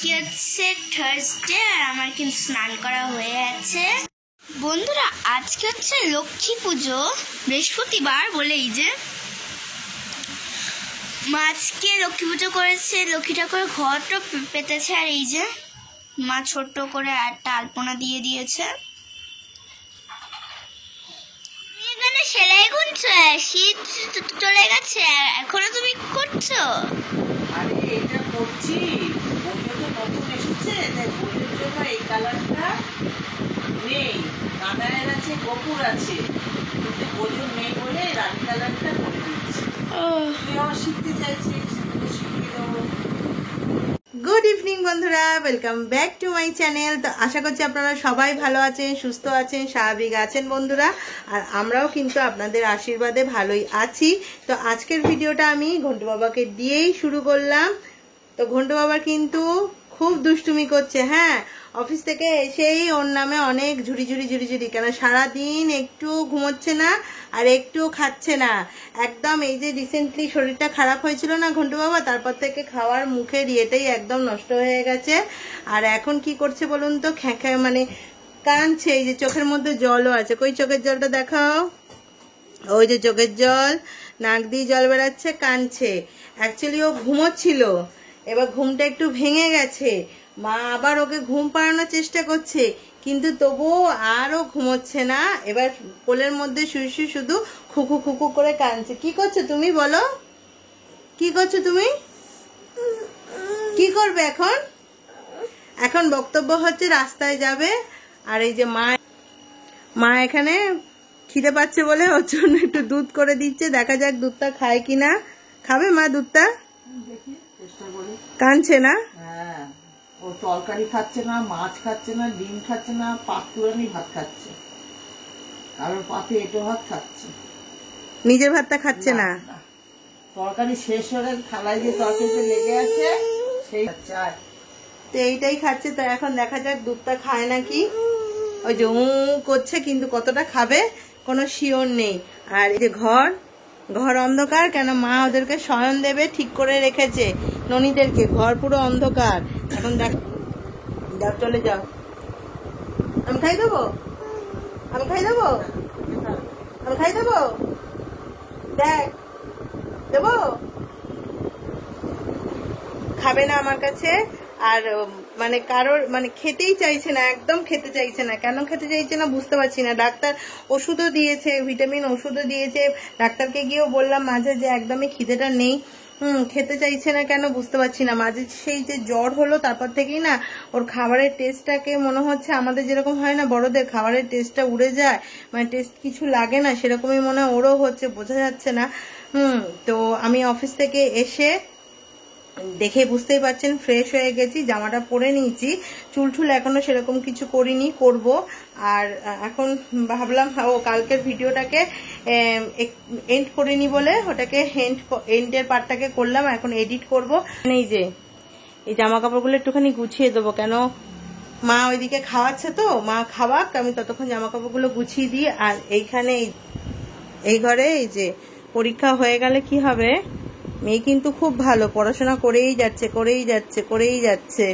আজকে হচ্ছে থার্সডে আর আমার কিন্তু স্নান করা হয়ে আছে। বন্ধুরা আজকে হচ্ছে লক্ষ্মী পুজো, বৃহস্পতিবার বলে এই যে মা আজকে লক্ষ্মী পুজো করেছে, লক্ষ্মী ঠাকুরের ঘরটা পেতেছে। আর এই যে মা ছোট্ট করে একটা আলপনা দিয়ে দিয়েছে। এখানে সেলাই করছো, শীত চলে গেছে এখনো তুমি করছো? আরে এটা করছি, বইটা তো নতুন এসেছে, তাই বইয়ের জন্য এই কালারটা নেই। কানায়ের আছে, কপুর আছে, কিন্তু বইয়ের নেই বলে রানী কালারটা করে দিচ্ছি। তুই আমার শিখতে চাইছিস, শিখিয়ে দেবো। গুড ইভিনিং বন্ধুরা, welcome back to my channel. তো আশা করছি আপনারা সবাই ভালো আছেন, সুস্থ আছেন, স্বাভাবিক আছেন বন্ধুরা। আর আমরাও কিন্তু আপনাদের আশীর্বাদে ভালোই আছি। তো আজকের ভিডিওটা আমি ঘন্টু বাবাকে দিয়েই শুরু করলাম। তো ঘন্টু বাবা কিন্তু খুব দুষ্টুমি করছে। হ্যাঁ, অফিস থেকে এসেই ওর নামে অনেক ঝুড়ি কেন সারাদিন একটু ঘুমোচ্ছে না আর একটু খাচ্ছে না। একদম এই যে রিসেন্টলি শরীরটা খারাপ হয়েছিল না ঘন্টু বাবা, তারপর থেকে খাওয়ার মুখের ইয়েটাই একদম নষ্ট হয়ে গেছে। আর এখন কি করছে বলুন তো, খ্যাঁখ্যা মানে কাঁদছে। এই যে চোখের মধ্যে জলও আছে, কই চোখের জলটা দেখাও। ওই যে চোখের জল, নাক দিয়ে জল বেরাচ্ছে, কাঁদছে। অ্যাকচুয়ালি ও ঘুমোচ্ছিল, এবার ঘুমটা একটু ভেঙে গেছে। মা আবার ওকে ঘুম পাড়ানোর চেষ্টা করছে, কিন্তু তবুও আরও ঘুমোচ্ছে না। এবার কোলের মধ্যে শুয়ে শুয়ে শুধু খুকু খুকু করে কাঁদছে। কি করছো তুমি বলো, কি করছো তুমি? কি করবে এখন? এখন বক্তব্য হচ্ছে রাস্তায় যাবে। আর এই যে মা এখানে খিদে পাচ্ছে বলে ওর জন্য একটু দুধ করে দিচ্ছে। দেখা যাক দুধটা খায় কিনা। খাবে মা দুধটা? কাঁদছে না? হ্যাঁ, ও তরকারি খাচ্ছে না, মাছ খাচ্ছে না, ডিম খাচ্ছে না, পাতুরানি ভাত খাচ্ছে। কারোর পাতে এঁটো ভাত খাচ্ছে, নিজের ভাতটা খাচ্ছে না। তরকারি শেষ হলে থালায় যে তরকারিতে লেগে আছে সেই খাচ্ছে। আর তো এইটাই খাচ্ছে। তো এখন দেখা যাক দুধটা খায় নাকি। ওই যে করছে, কিন্তু কতটা খাবে কোনো শিওর নেই। আর এই যে ঘর অন্ধকার, কেন মা ওদেরকে শয়ন দেবে ঠিক করে রেখেছে ননীদেরকে। ঘর পুরো অন্ধকার। এখন যাও চলে যাও। আমি খাই দেবো, আমি খাই দেবো, আমি খাই দেবো, দেখ দেবো। খাবে না আমার কাছে। আর মানে কারোর মানে খেতেই চাইছে না, একদম খেতে চাইছে না। কেন খেতে চাইছে না বুঝতে পারছি না। ডাক্তার ওষুধও দিয়েছে, ভিটামিন ওষুধও দিয়েছে। ডাক্তারকে গিয়েও বললাম মাঝে যে একদমই খিদেটা নেই। খেতে চাইছে না কেন বুঝতে পারছি না। মাঝে সেই যে জ্বর হলো তারপর থেকেই না ওর খাবারের টেস্টটাকে মনে হচ্ছে আমাদের যেরকম হয় না বড়দের খাবারের টেস্টটা উড়ে যায়, মানে টেস্ট কিছু লাগে না, সেরকমই মনে হয় ওরও হচ্ছে, বোঝা যাচ্ছে না। তো আমি অফিস থেকে এসে দেখে বুঝতেই পারছেন ফ্রেশ হয়ে গেছি, জামাটা পরে নিয়েছি। চুলঠুল এখনো সেরকম কিছু করিনি, করব। আর এখন ভাবলাম কালকের ভিডিওটাকে এন্ড করিনি বলে ওটাকে এন্ডের পার্টটাকে করলাম, এখন এডিট করব। এই যে এই জামা কাপড়গুলো একটুখানি গুছিয়ে দেবো, কেন মা ওইদিকে খাওয়াচ্ছে, তো মা খাওয়াক, আমি ততক্ষণ জামা কাপড়গুলো গুছিয়ে দিই। আর এইখানে এই ঘরে এই যে পরীক্ষা হয়ে গেলে কি হবে, মেয়ে কিন্তু খুব ভালো পড়াশোনা করেই যাচ্ছে।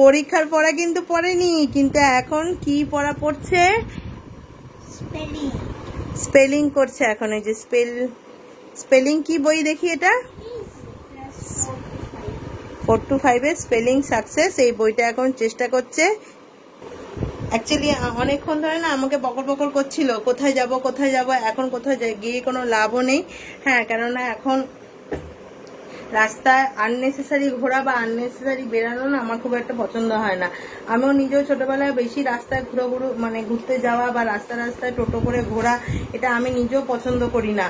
পরীক্ষার পড়া কিন্তু পড়েনি, কিন্তু এখন কি পড়া পড়ছে? স্পেলিং করছে এখন। এই যে স্পেলিং কি বই দেখি, এটা 4 to 5 এর স্পেলিং সাকসেস, এই বইটা এখন চেষ্টা করছে। অ্যাকচুয়ালি অনেকক্ষণ ধরে না আমাকে বকর করছিল, কোথায় যাব। এখন কোথায় গিয়ে কোনো লাভও নেই। হ্যাঁ, কেননা এখন রাস্তায় আননেসেসারি ঘোরা বা আননেসেসারি বেরানো না আমার খুব একটা পছন্দ হয় না। আমিও নিজেও ছোটবেলায় বেশি রাস্তায় ঘুরতে যাওয়া বা রাস্তায় টোটো করে ঘোরা, এটা আমি নিজেও পছন্দ করি না।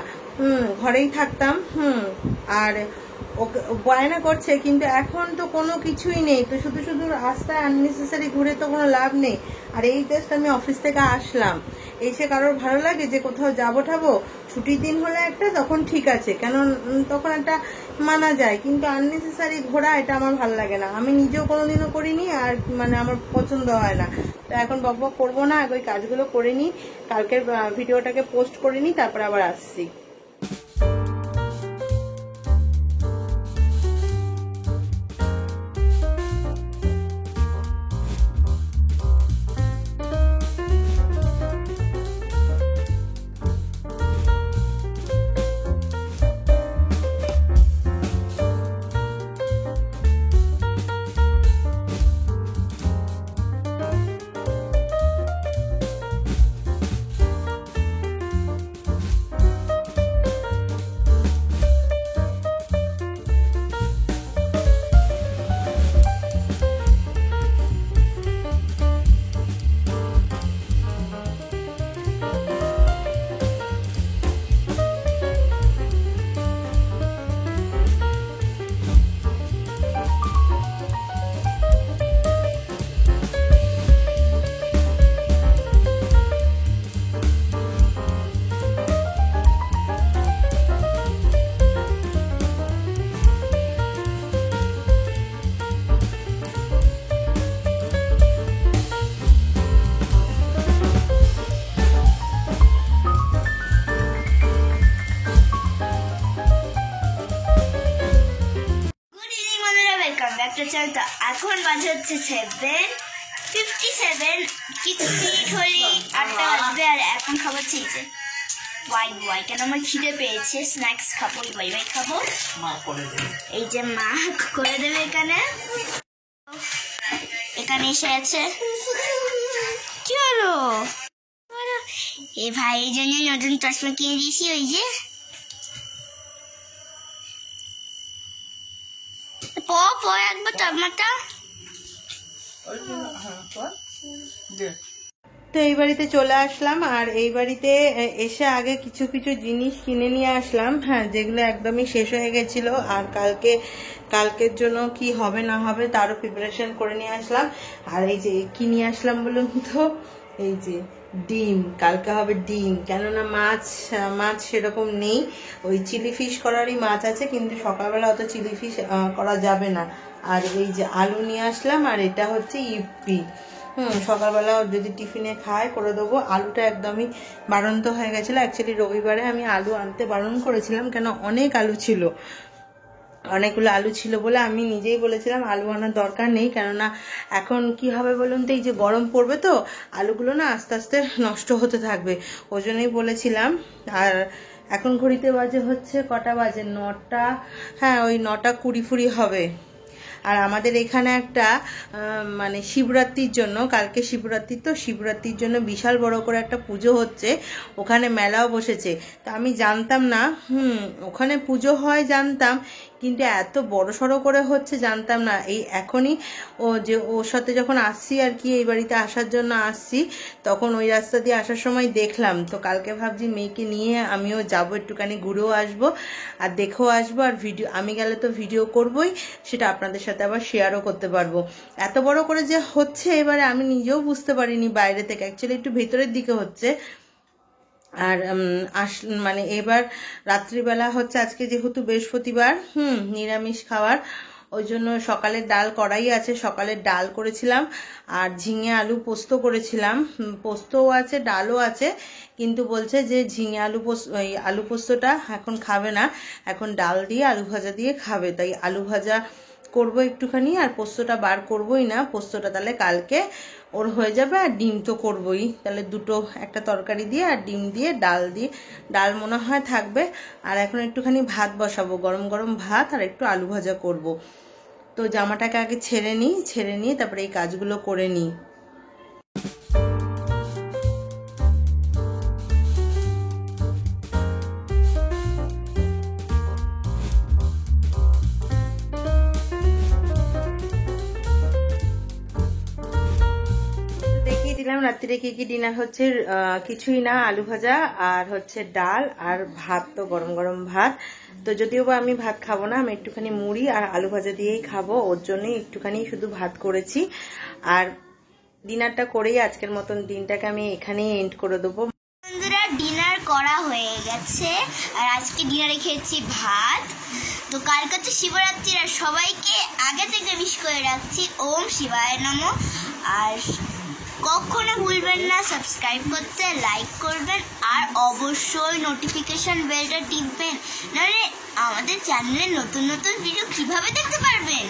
ঘরেই থাকতাম। আর বায়না করছে, কিন্তু এখন তো কোনো কিছুই নেই, তো শুধু রাস্তায় আননেসেসারি ঘুরে তো কোনো লাভ নেই। আর এই জাস্ট আমি অফিস থেকে আসলাম, এসে কারোর ভালো লাগে যে কোথাও যাবো ছুটির দিন হলে একটা তখন ঠিক আছে, কেন তখন একটা মানা যায়, কিন্তু আননেসেসারি ঘোরা এটা আমার ভালো লাগে না। আমি নিজেও কোনোদিনও করিনি, আর মানে আমার পছন্দ হয় না। তো এখন বকবক করবো না, ওই কাজগুলো করে নিই, কালকের ভিডিওটাকে পোস্ট করে নিই, তারপর আবার আসছি। বাজে হচ্ছে 7:57, কিছু মিনিট হলেই 8টা বাজবে। আর এখন খাবার চেয়েছে ওয়াই কেন আমার খিদে পেয়েছে, স্ন্যাক্স খাবো, ওয়াই খাবো। এই যে মা করে দেবে এখানে এসে আছে। কি হলো এ ভাই, এই জন্য নতুন চশমা কিনে দিয়েছি। ওই যে একবার চশমাটা। তো এই বাড়িতে চলে আসলাম, আর এই বাড়িতে এসে আগে কিছু কিছু জিনিস কিনে নিয়ে আসলাম, হ্যাঁ, যেগুলো একদমই শেষ হয়ে গেছিল। আর কালকের জন্য কি হবে না হবে তারও প্রিপারেশন করে নিয়ে আসলাম। আর এই যে কি নিয়ে আসলাম বলুন তো, এই যে ডিম, কালকে হবে ডিম, কেননা মাছ সেরকম নেই। ওই চিলি ফিশ করারই মাছ আছে, কিন্তু সকালবেলা অত চিলি ফিশ করা যাবে না। আর এই যে আলু নিয়ে আসলাম, আর এটা হচ্ছে ইপি। সকালবেলা যদি টিফিনে খায় করে দেবো। আলুটা একদমই বাড়ন্ত হয়ে গেছিলো। অ্যাকচুয়ালি রবিবারে আমি আলু আনতে বারণ করেছিলাম, কেন অনেকগুলো আলু ছিল বলে আমি নিজেই বলেছিলাম আলু আনার দরকার নেই, কেননা এখন কি হবে বলুন তো, এই যে গরম পড়বে তো আলুগুলো না আস্তে আস্তে নষ্ট হতে থাকবে, ওই জন্যই বলেছিলাম। আর এখন ঘড়িতে বাজে হচ্ছে কটা বাজে, 9টা, হ্যাঁ ওই 9:20 হবে। আর আমাদের এখানে একটা মানে শিবরাত্রির জন্য, কালকে শিবরাত্রি, তো শিবরাত্রির জন্য বিশাল বড় করে একটা পুজো হচ্ছে, ওখানে মেলাও বসেছে। তো আমি জানতাম না, ওখানে পুজো হয় জানতাম, কিন্তু এত বড় সড়ো করে হচ্ছে জানতাম না। এই এখনই ওর সাথে যখন আসছি আর কি, এই বাড়িতে আসার জন্য আসছি, তখন ওই রাস্তা দিয়ে আসার সময় দেখলাম। তো কালকে ভাবছি মেয়েকে নিয়ে আমিও যাবো, একটুখানি ঘুরেও আসবো আর দেখেও আসবো। আর আমি গেলে তো ভিডিও করবোই, সেটা আপনাদের সাথে আবার শেয়ারও করতে পারবো। এত বড় করে যে হচ্ছে এবারে আমি নিজেও বুঝতে পারিনি বাইরে থেকে, অ্যাকচুয়ালি একটু ভেতরের দিকে হচ্ছে। আর মানে এবার রাত্রিবেলা হচ্ছে, আজকে যেহেতু বৃহস্পতিবার, নিরামিষ খাওয়ার, ওই জন্য সকালের ডাল করাই আছে, সকালের ডাল করেছিলাম। আর ঝিঙে আলু পোস্ত করেছিলাম, পোস্তও আছে ডালও আছে, কিন্তু বলছে যে ঝিঙে আলু পোস্তটা এখন খাবে না, এখন ডাল দিয়ে আলু ভাজা দিয়ে খাবে। তাই আলু ভাজা করবো একটুখানি, আর পোস্তটা বার করবোই না, পোস্তটা তাহলে কালকে ওর হয়ে যাবে। আর ডিম তো করবোই, তাহলে দুটো, একটা তরকারি দিয়ে আর ডিম দিয়ে ডাল মনে হয় থাকবে। আর এখন একটুখানি ভাত বসাবো, গরম গরম ভাত, আর একটু আলু ভাজা করব। তো জামাটাকে আগে ছেড়ে নিই, তারপরে এই কাজগুলো করে নিই। রাত্রিরে কি কি ডিনার হচ্ছে, কিছুই না, আলু ভাজা আর হচ্ছে ডাল আর ভাত, তো গরম গরম ভাত। তো যদিও বা আমি ভাত খাবো না, আমি একটুখানি মুড়ি আর আলু ভাজা দিয়েই খাবো, ওর জন্যই একটুখানি শুধু ভাত করেছি। আর ডিনারটা করেই আজকের মতন দিনটাকে আমি এখানেই এন্ড করে দেবো। বন্ধুরা, ডিনার করা হয়ে গেছে, আর আজকে ডিনারে খেয়েছি ভাত। তো কালকে তো শিবরাত্রি, আর সবাইকে আগে থেকে উইশ করে রাখছি ওম শিবায় নমঃ। আর কখনো ভুলবেন না সাবস্ক্রাইব করতে, লাইক করবেন, আর অবশ্যই নোটিফিকেশন বেলটা টিপবেন, নাহলে আমাদের চ্যানেলে নতুন নতুন ভিডিও কিভাবে দেখতে পারবেন।